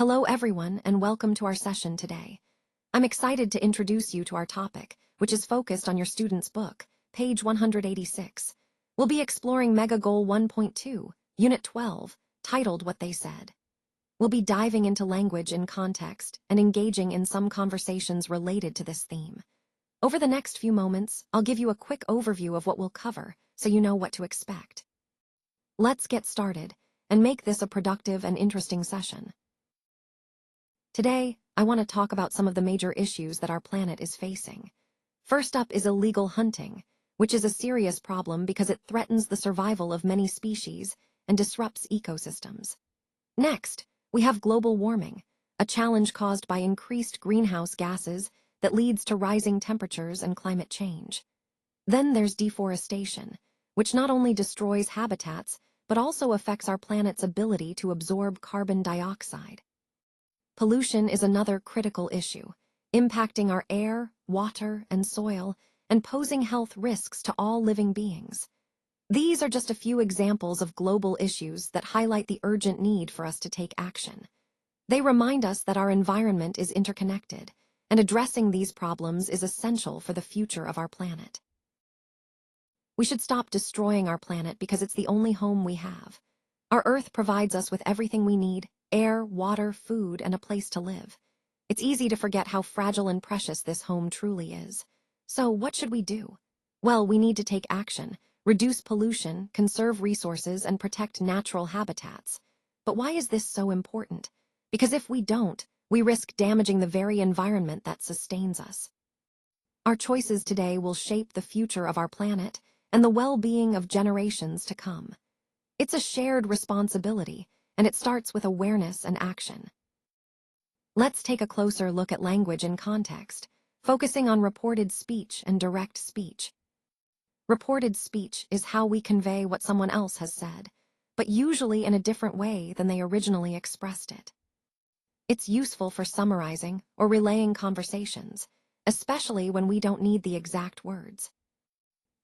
Hello everyone and welcome to our session today. I'm excited to introduce you to our topic, which is focused on your student's book, page 186. We'll be exploring Mega Goal 1.2, Unit 12, titled What They Said. We'll be diving into language in context and engaging in some conversations related to this theme. Over the next few moments, I'll give you a quick overview of what we'll cover so you know what to expect. Let's get started and make this a productive and interesting session. Today, I want to talk about some of the major issues that our planet is facing. First up is illegal hunting, which is a serious problem because it threatens the survival of many species and disrupts ecosystems. Next, we have global warming, a challenge caused by increased greenhouse gases that leads to rising temperatures and climate change. Then there's deforestation, which not only destroys habitats, but also affects our planet's ability to absorb carbon dioxide. Pollution is another critical issue, impacting our air, water, and soil, and posing health risks to all living beings. These are just a few examples of global issues that highlight the urgent need for us to take action. They remind us that our environment is interconnected, and addressing these problems is essential for the future of our planet. We should stop destroying our planet because it's the only home we have. Our Earth provides us with everything we need: air, water, food, and a place to live. It's easy to forget how fragile and precious this home truly is. So what should we do? Well, we need to take action, reduce pollution, conserve resources, and protect natural habitats. But why is this so important? Because if we don't, we risk damaging the very environment that sustains us. Our choices today will shape the future of our planet and the well-being of generations to come. It's a shared responsibility, and it starts with awareness and action. Let's take a closer look at language in context, focusing on reported speech and direct speech. Reported speech is how we convey what someone else has said, but usually in a different way than they originally expressed it. It's useful for summarizing or relaying conversations, especially when we don't need the exact words.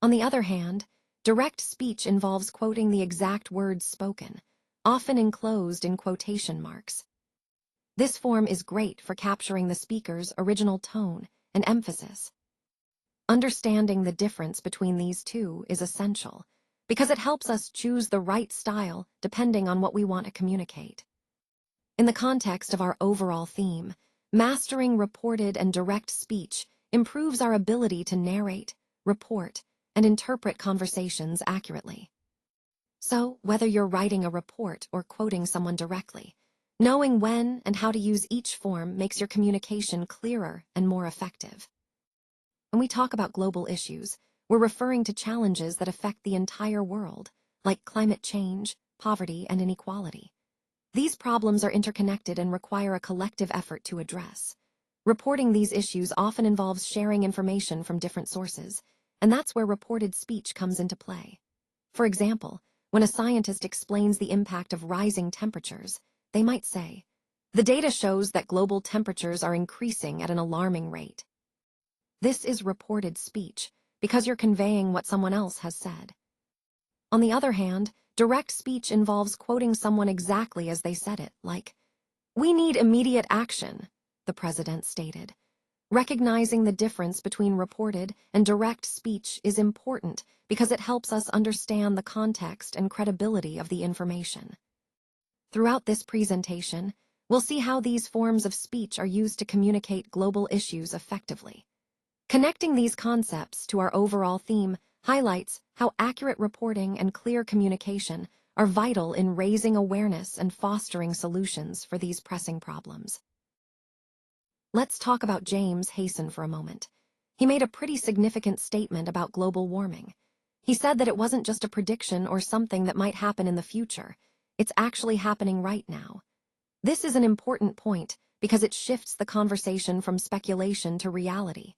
On the other hand, direct speech involves quoting the exact words spoken, often enclosed in quotation marks. This form is great for capturing the speaker's original tone and emphasis. Understanding the difference between these two is essential, because it helps us choose the right style depending on what we want to communicate. In the context of our overall theme, mastering reported and direct speech improves our ability to narrate, report, and interpret conversations accurately. So, whether you're writing a report or quoting someone directly, knowing when and how to use each form makes your communication clearer and more effective. When we talk about global issues, we're referring to challenges that affect the entire world, like climate change, poverty, and inequality. These problems are interconnected and require a collective effort to address. Reporting these issues often involves sharing information from different sources, and that's where reported speech comes into play. For example, when a scientist explains the impact of rising temperatures, they might say, "The data shows that global temperatures are increasing at an alarming rate." This is reported speech because you're conveying what someone else has said. On the other hand, direct speech involves quoting someone exactly as they said it, like, "We need immediate action," the president stated. Recognizing the difference between reported and direct speech is important because it helps us understand the context and credibility of the information. Throughout this presentation, we'll see how these forms of speech are used to communicate global issues effectively. Connecting these concepts to our overall theme highlights how accurate reporting and clear communication are vital in raising awareness and fostering solutions for these pressing problems. Let's talk about James Hasten for a moment. He made a pretty significant statement about global warming. He said that it wasn't just a prediction or something that might happen in the future. It's actually happening right now. This is an important point because it shifts the conversation from speculation to reality.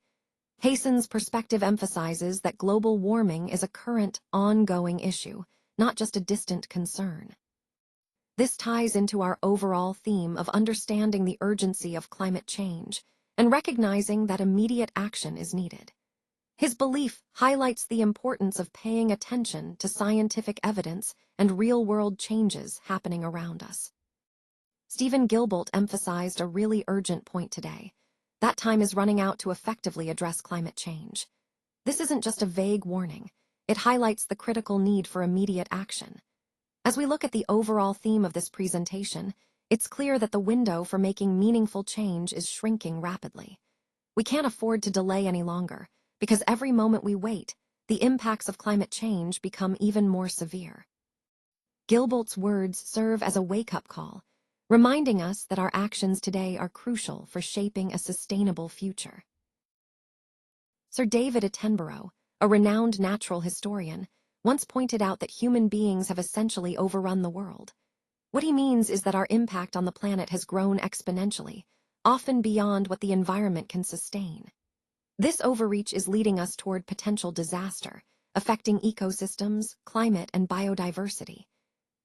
Hasten's perspective emphasizes that global warming is a current, ongoing issue, not just a distant concern. This ties into our overall theme of understanding the urgency of climate change and recognizing that immediate action is needed. His belief highlights the importance of paying attention to scientific evidence and real-world changes happening around us. Stephen Gilbolt emphasized a really urgent point today. That time is running out to effectively address climate change. This isn't just a vague warning. It highlights the critical need for immediate action. As we look at the overall theme of this presentation, it's clear that the window for making meaningful change is shrinking rapidly. We can't afford to delay any longer, because every moment we wait, the impacts of climate change become even more severe. Gilbolt's words serve as a wake-up call, reminding us that our actions today are crucial for shaping a sustainable future. Sir David Attenborough, a renowned natural historian, once pointed out that human beings have essentially overrun the world. What he means is that our impact on the planet has grown exponentially, often beyond what the environment can sustain. This overreach is leading us toward potential disaster, affecting ecosystems, climate, and biodiversity.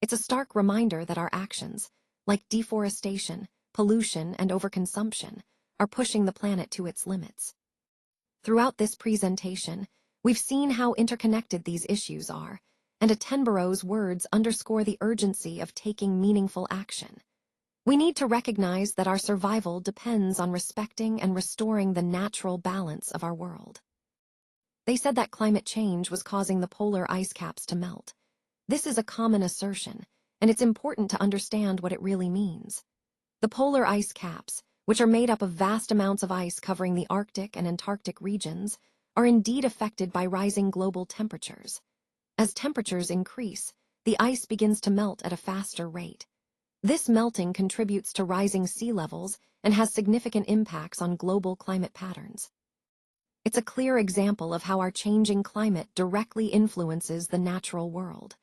It's a stark reminder that our actions, like deforestation, pollution, and overconsumption, are pushing the planet to its limits. Throughout this presentation, we've seen how interconnected these issues are, and Attenborough's words underscore the urgency of taking meaningful action. We need to recognize that our survival depends on respecting and restoring the natural balance of our world. They said that climate change was causing the polar ice caps to melt. This is a common assertion, and it's important to understand what it really means. The polar ice caps, which are made up of vast amounts of ice covering the Arctic and Antarctic regions, are indeed affected by rising global temperatures. As temperatures increase, the ice begins to melt at a faster rate. This melting contributes to rising sea levels and has significant impacts on global climate patterns. It's a clear example of how our changing climate directly influences the natural world.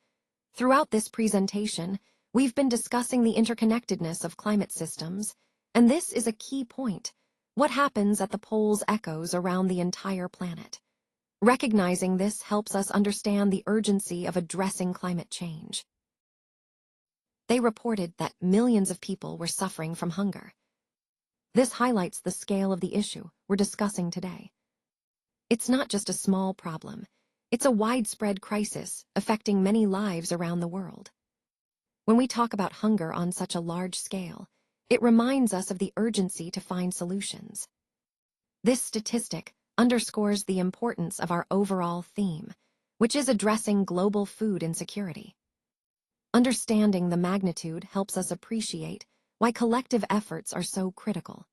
Throughout this presentation, we've been discussing the interconnectedness of climate systems, and this is a key point. What happens at the poles echoes around the entire planet. Recognizing this helps us understand the urgency of addressing climate change. They reported that millions of people were suffering from hunger. This highlights the scale of the issue we're discussing today. It's not just a small problem. It's a widespread crisis affecting many lives around the world. When we talk about hunger on such a large scale, it reminds us of the urgency to find solutions. This statistic underscores the importance of our overall theme, which is addressing global food insecurity. Understanding the magnitude helps us appreciate why collective efforts are so critical.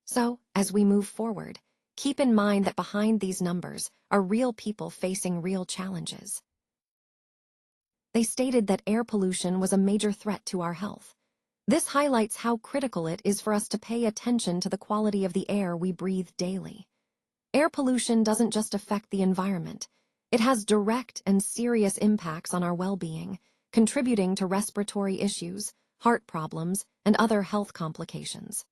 So, as we move forward, keep in mind that behind these numbers are real people facing real challenges. They stated that air pollution was a major threat to our health. This highlights how critical it is for us to pay attention to the quality of the air we breathe daily. Air pollution doesn't just affect the environment. It has direct and serious impacts on our well-being, contributing to respiratory issues, heart problems, and other health complications.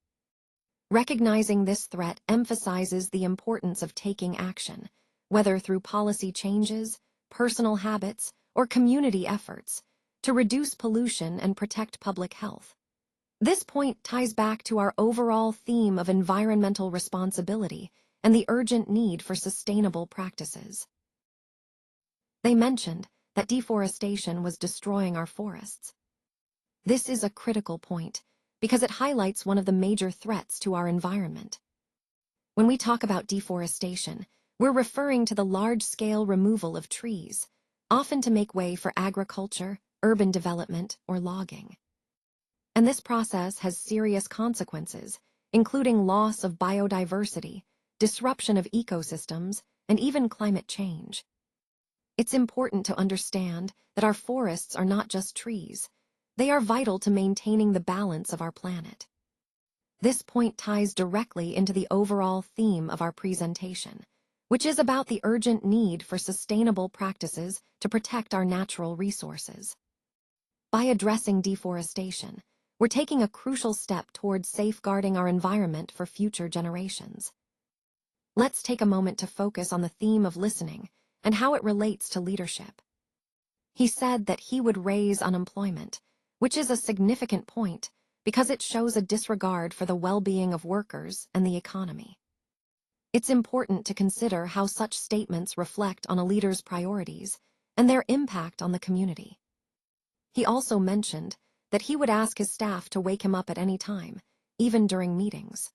Recognizing this threat emphasizes the importance of taking action, whether through policy changes, personal habits, or community efforts, to reduce pollution and protect public health. This point ties back to our overall theme of environmental responsibility and the urgent need for sustainable practices. They mentioned that deforestation was destroying our forests. This is a critical point because it highlights one of the major threats to our environment. When we talk about deforestation, we're referring to the large-scale removal of trees, often to make way for agriculture, urban development, or logging. And this process has serious consequences, including loss of biodiversity, disruption of ecosystems, and even climate change. It's important to understand that our forests are not just trees. They are vital to maintaining the balance of our planet. This point ties directly into the overall theme of our presentation, which is about the urgent need for sustainable practices to protect our natural resources. By addressing deforestation, we're taking a crucial step towards safeguarding our environment for future generations. Let's take a moment to focus on the theme of listening and how it relates to leadership. He said that he would raise unemployment, which is a significant point because it shows a disregard for the well-being of workers and the economy. It's important to consider how such statements reflect on a leader's priorities and their impact on the community. He also mentioned that he would ask his staff to wake him up at any time, even during meetings.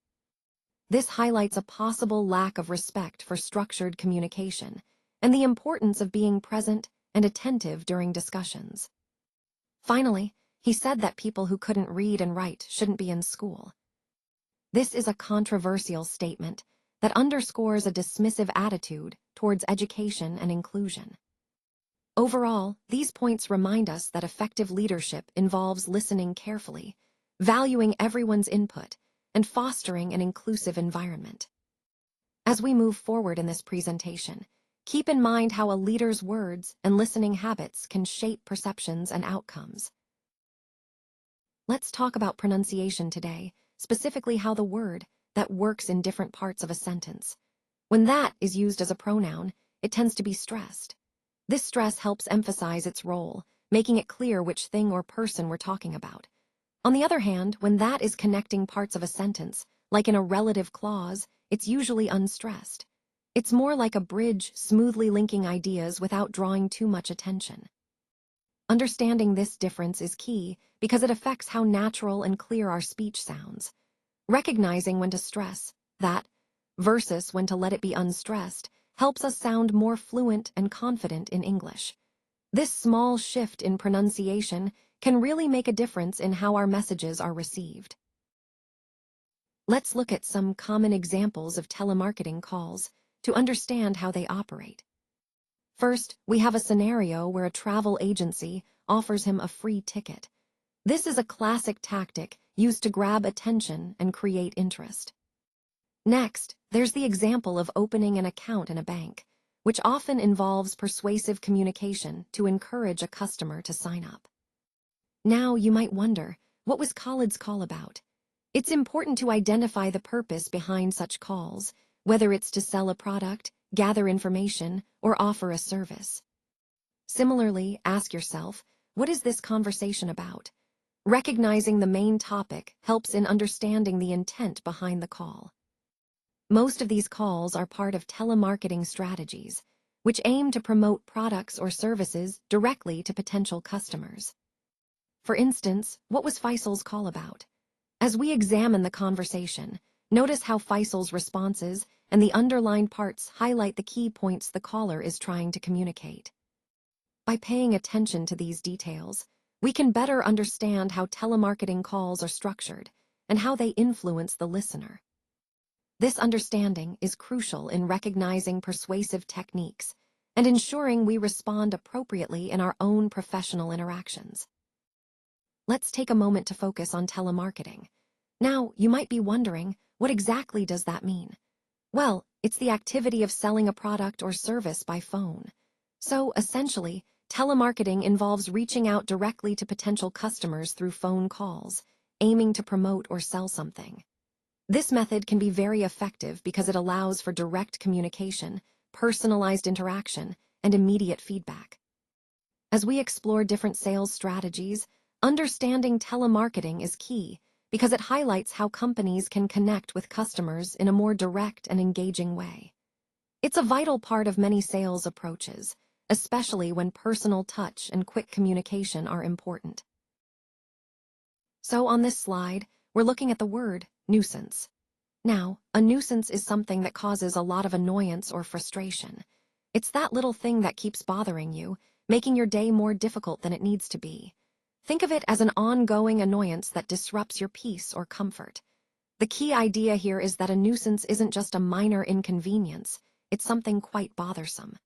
This highlights a possible lack of respect for structured communication and the importance of being present and attentive during discussions. Finally, he said that people who couldn't read and write shouldn't be in school. This is a controversial statement that underscores a dismissive attitude towards education and inclusion. Overall, these points remind us that effective leadership involves listening carefully, valuing everyone's input, and fostering an inclusive environment. As we move forward in this presentation, keep in mind how a leader's words and listening habits can shape perceptions and outcomes. Let's talk about pronunciation today, specifically how the word that works in different parts of a sentence. When that is used as a pronoun, it tends to be stressed. This stress helps emphasize its role, making it clear which thing or person we're talking about. On the other hand, when that is connecting parts of a sentence, like in a relative clause, it's usually unstressed. It's more like a bridge smoothly linking ideas without drawing too much attention. Understanding this difference is key because it affects how natural and clear our speech sounds. Recognizing when to stress that versus when to let it be unstressed helps us sound more fluent and confident in English. This small shift in pronunciation can really make a difference in how our messages are received. Let's look at some common examples of telemarketing calls to understand how they operate. First, we have a scenario where a travel agency offers him a free ticket. This is a classic tactic used to grab attention and create interest. Next, there's the example of opening an account in a bank, which often involves persuasive communication to encourage a customer to sign up. Now you might wonder, what was Khalid's call about? It's important to identify the purpose behind such calls, whether it's to sell a product, gather information, or offer a service. Similarly, ask yourself, what is this conversation about? Recognizing the main topic helps in understanding the intent behind the call. Most of these calls are part of telemarketing strategies, which aim to promote products or services directly to potential customers. For instance, what was Faisal's call about? As we examine the conversation, notice how Faisal's responses and the underlined parts highlight the key points the caller is trying to communicate. By paying attention to these details, we can better understand how telemarketing calls are structured and how they influence the listener. This understanding is crucial in recognizing persuasive techniques and ensuring we respond appropriately in our own professional interactions. Let's take a moment to focus on telemarketing. Now, you might be wondering, what exactly does that mean? Well, it's the activity of selling a product or service by phone. So, essentially, telemarketing involves reaching out directly to potential customers through phone calls, aiming to promote or sell something. This method can be very effective because it allows for direct communication, personalized interaction, and immediate feedback. As we explore different sales strategies, understanding telemarketing is key because it highlights how companies can connect with customers in a more direct and engaging way. It's a vital part of many sales approaches, especially when personal touch and quick communication are important. So on this slide, we're looking at the word nuisance. Now, a nuisance is something that causes a lot of annoyance or frustration. It's that little thing that keeps bothering you, making your day more difficult than it needs to be. Think of it as an ongoing annoyance that disrupts your peace or comfort. The key idea here is that a nuisance isn't just a minor inconvenience, it's something quite bothersome.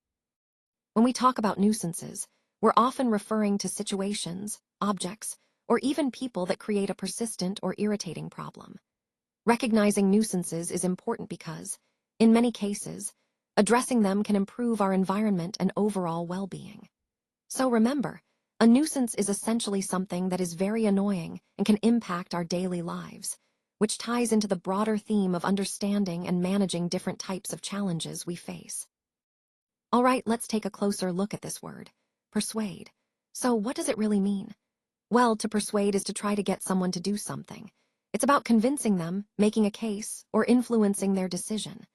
When we talk about nuisances, we're often referring to situations, objects, or even people that create a persistent or irritating problem. Recognizing nuisances is important because, in many cases, addressing them can improve our environment and overall well-being. So remember, a nuisance is essentially something that is very annoying and can impact our daily lives, which ties into the broader theme of understanding and managing different types of challenges we face. All right, let's take a closer look at this word, persuade. So what does it really mean? Well, to persuade is to try to get someone to do something. It's about convincing them, making a case, or influencing their decision.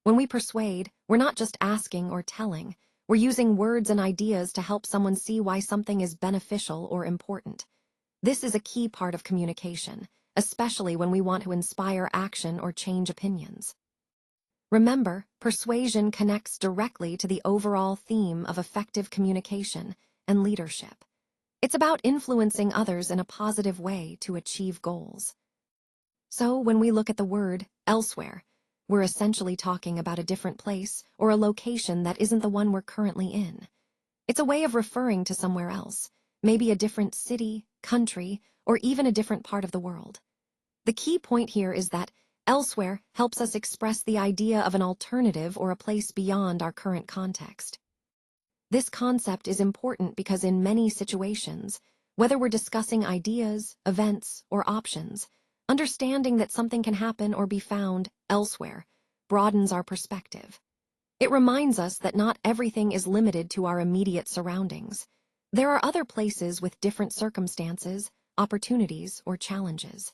When we persuade, we're not just asking or telling, we're using words and ideas to help someone see why something is beneficial or important. This is a key part of communication, especially when we want to inspire action or change opinions. Remember, persuasion connects directly to the overall theme of effective communication and leadership. It's about influencing others in a positive way to achieve goals. So when we look at the word elsewhere, we're essentially talking about a different place or a location that isn't the one we're currently in. It's a way of referring to somewhere else, maybe a different city, country, or even a different part of the world. The key point here is that elsewhere helps us express the idea of an alternative or a place beyond our current context. This concept is important because in many situations, whether we're discussing ideas, events, or options, understanding that something can happen or be found elsewhere broadens our perspective. It reminds us that not everything is limited to our immediate surroundings. There are other places with different circumstances, opportunities, or challenges.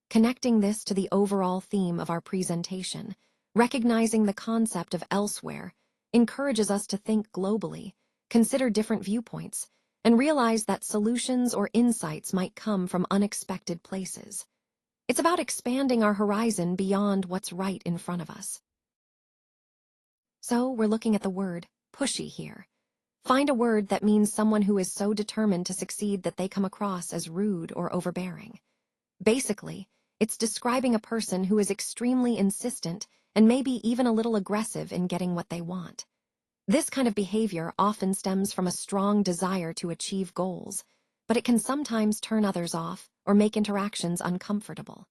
Connecting this to the overall theme of our presentation, recognizing the concept of elsewhere, encourages us to think globally, consider different viewpoints, and realize that solutions or insights might come from unexpected places. It's about expanding our horizon beyond what's right in front of us. So we're looking at the word pushy here. Find a word that means someone who is so determined to succeed that they come across as rude or overbearing. Basically, it's describing a person who is extremely insistent and maybe even a little aggressive in getting what they want. This kind of behavior often stems from a strong desire to achieve goals, but it can sometimes turn others off or make interactions uncomfortable.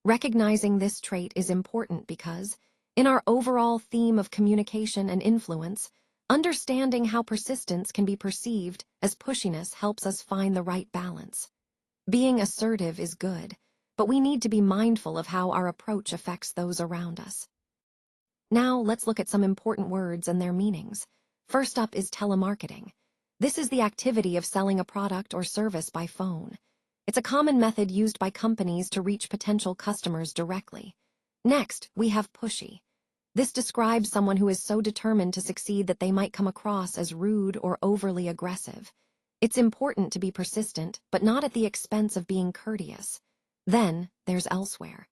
Recognizing this trait is important because, in our overall theme of communication and influence, understanding how persistence can be perceived as pushiness helps us find the right balance. Being assertive is good, but we need to be mindful of how our approach affects those around us. Now, let's look at some important words and their meanings. First up is telemarketing. This is the activity of selling a product or service by phone. It's a common method used by companies to reach potential customers directly. Next, we have pushy. This describes someone who is so determined to succeed that they might come across as rude or overly aggressive. It's important to be persistent, but not at the expense of being courteous. Then, there's elsewhere.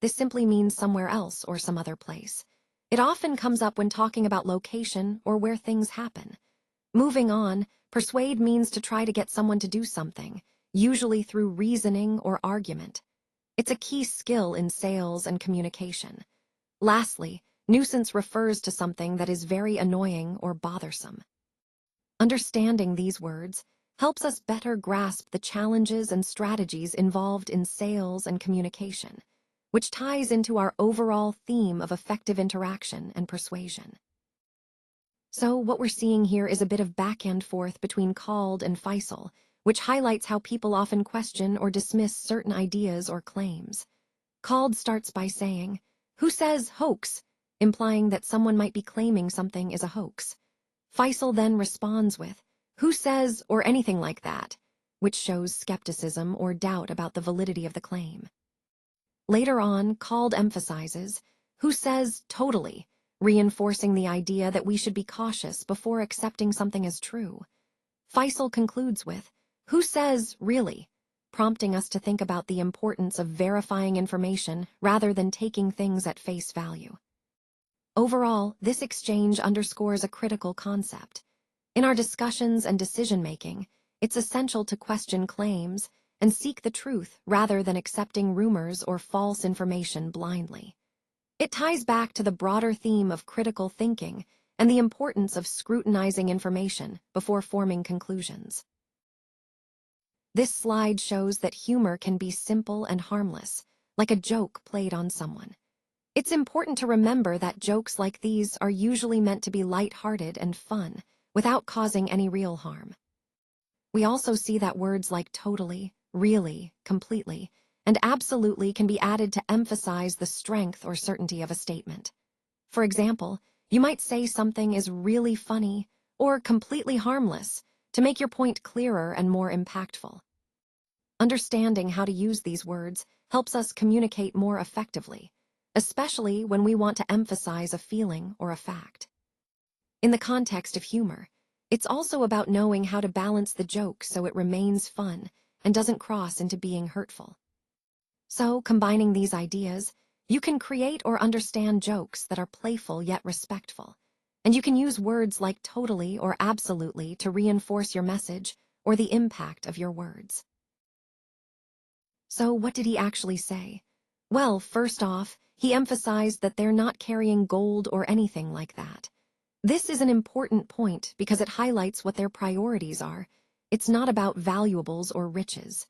This simply means somewhere else or some other place. It often comes up when talking about location or where things happen. Moving on, persuade means to try to get someone to do something, usually through reasoning or argument. It's a key skill in sales and communication. Lastly, nuisance refers to something that is very annoying or bothersome. Understanding these words helps us better grasp the challenges and strategies involved in sales and communication, which ties into our overall theme of effective interaction and persuasion. So what we're seeing here is a bit of back and forth between Called and Faisal, which highlights how people often question or dismiss certain ideas or claims. Called starts by saying, "Who says hoax?" implying that someone might be claiming something is a hoax. Faisal then responds with, "Who says," or anything like that, which shows skepticism or doubt about the validity of the claim. Later on, Called emphasizes, "Who says totally," reinforcing the idea that we should be cautious before accepting something as true. Faisal concludes with, "Who says really?" prompting us to think about the importance of verifying information rather than taking things at face value. Overall, this exchange underscores a critical concept. In our discussions and decision-making, it's essential to question claims and seek the truth rather than accepting rumors or false information blindly. It ties back to the broader theme of critical thinking and the importance of scrutinizing information before forming conclusions. This slide shows that humor can be simple and harmless, like a joke played on someone. It's important to remember that jokes like these are usually meant to be light-hearted and fun, without causing any real harm. We also see that words like totally, really, completely, and absolutely can be added to emphasize the strength or certainty of a statement. For example, you might say something is really funny or completely harmless to make your point clearer and more impactful. Understanding how to use these words helps us communicate more effectively, especially when we want to emphasize a feeling or a fact. In the context of humor, It's also about knowing how to balance the joke so it remains fun and doesn't cross into being hurtful. So, combining these ideas, you can create or understand jokes that are playful yet respectful. And you can use words like totally or absolutely to reinforce your message or the impact of your words. So, what did he actually say? Well, first off, he emphasized that they're not carrying gold or anything like that. This is an important point because it highlights what their priorities are. It's not about valuables or riches.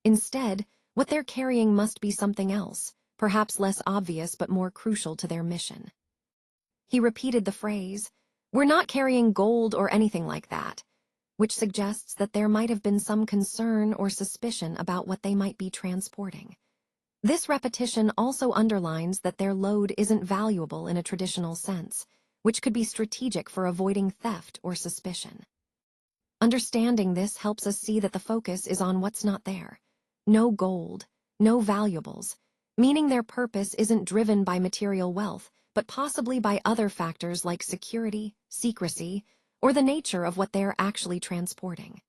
Instead, what they're carrying must be something else, perhaps less obvious but more crucial to their mission. He repeated the phrase, "We're not carrying gold or anything like that," which suggests that there might have been some concern or suspicion about what they might be transporting. This repetition also underlines that their load isn't valuable in a traditional sense, which could be strategic for avoiding theft or suspicion. Understanding this helps us see that the focus is on what's not there. No gold, no valuables, meaning their purpose isn't driven by material wealth, but possibly by other factors like security, secrecy, or the nature of what they're actually transporting.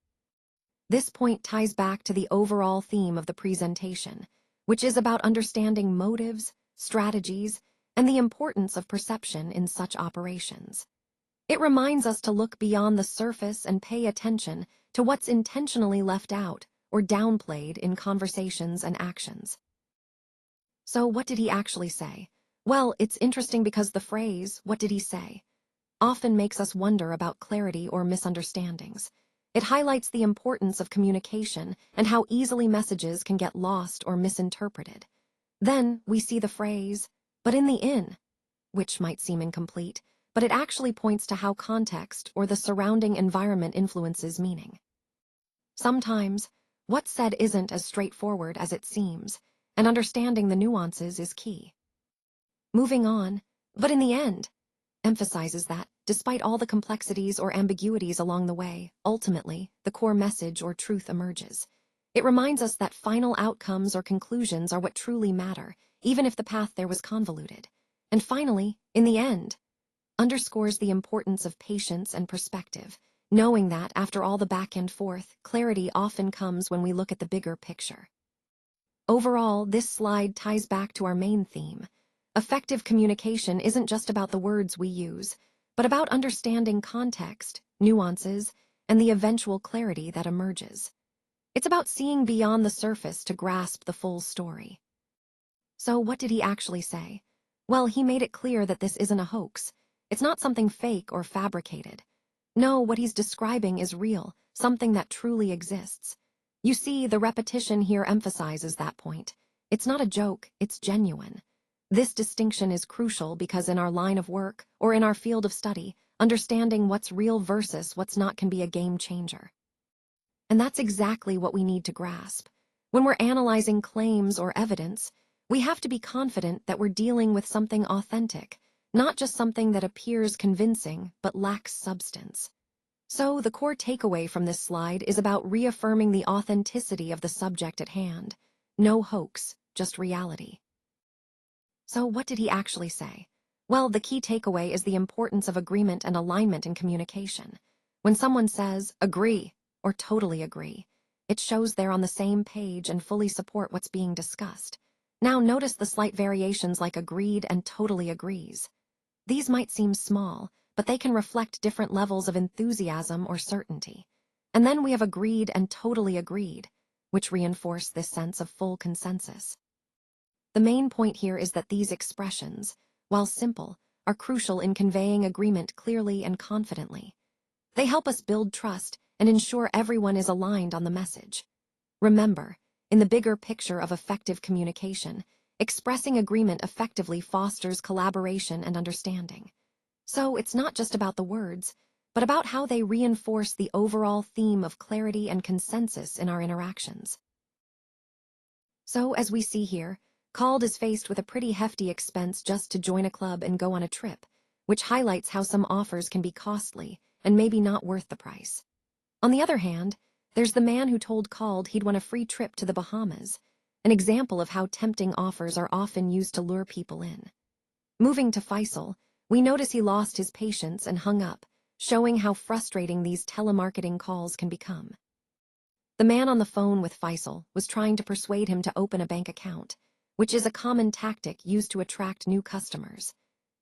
This point ties back to the overall theme of the presentation, which is about understanding motives, strategies, and the importance of perception in such operations. It reminds us to look beyond the surface and pay attention to what's intentionally left out or downplayed in conversations and actions. So what did he actually say? Well, it's interesting because the phrase, "what did he say?" often makes us wonder about clarity or misunderstandings. It highlights the importance of communication and how easily messages can get lost or misinterpreted. Then we see the phrase, "but in the inn," which might seem incomplete, but it actually points to how context or the surrounding environment influences meaning. Sometimes, what's said isn't as straightforward as it seems, and understanding the nuances is key. Moving on, "but in the end," emphasizes that, despite all the complexities or ambiguities along the way, ultimately, the core message or truth emerges. It reminds us that final outcomes or conclusions are what truly matter, even if the path there was convoluted. And finally, "in the end," underscores the importance of patience and perspective, knowing that, after all the back and forth, clarity often comes when we look at the bigger picture. Overall, this slide ties back to our main theme. Effective communication isn't just about the words we use, but about understanding context, nuances, and the eventual clarity that emerges. It's about seeing beyond the surface to grasp the full story. So what did he actually say? Well, he made it clear that this isn't a hoax. It's not something fake or fabricated. No, what he's describing is real, something that truly exists. You see, the repetition here emphasizes that point. It's not a joke, it's genuine. This distinction is crucial because in our line of work, or in our field of study, understanding what's real versus what's not can be a game changer. And that's exactly what we need to grasp. When we're analyzing claims or evidence, we have to be confident that we're dealing with something authentic, not just something that appears convincing but lacks substance. So, the core takeaway from this slide is about reaffirming the authenticity of the subject at hand. No hoax, just reality. So, what did he actually say? Well, the key takeaway is the importance of agreement and alignment in communication. When someone says, "agree," or "totally agree," it shows they're on the same page and fully support what's being discussed. Now, notice the slight variations like "agreed" and "totally agrees." These might seem small, but they can reflect different levels of enthusiasm or certainty. And then we have "agreed" and "totally agreed," which reinforce this sense of full consensus. The main point here is that these expressions, while simple, are crucial in conveying agreement clearly and confidently. They help us build trust and ensure everyone is aligned on the message. Remember, in the bigger picture of effective communication, expressing agreement effectively fosters collaboration and understanding. So it's not just about the words, but about how they reinforce the overall theme of clarity and consensus in our interactions. So, as we see here, Called is faced with a pretty hefty expense just to join a club and go on a trip, which highlights how some offers can be costly and maybe not worth the price. On the other hand, there's the man who told Called he'd won a free trip to the Bahamas, an example of how tempting offers are often used to lure people in. Moving to Faisal, we notice he lost his patience and hung up, showing how frustrating these telemarketing calls can become. The man on the phone with Faisal was trying to persuade him to open a bank account, which is a common tactic used to attract new customers.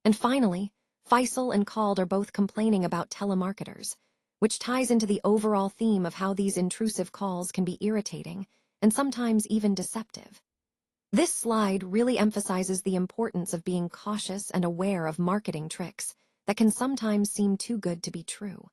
And finally, Faisal and Khald are both complaining about telemarketers, which ties into the overall theme of how these intrusive calls can be irritating and sometimes even deceptive. This slide really emphasizes the importance of being cautious and aware of marketing tricks that can sometimes seem too good to be true.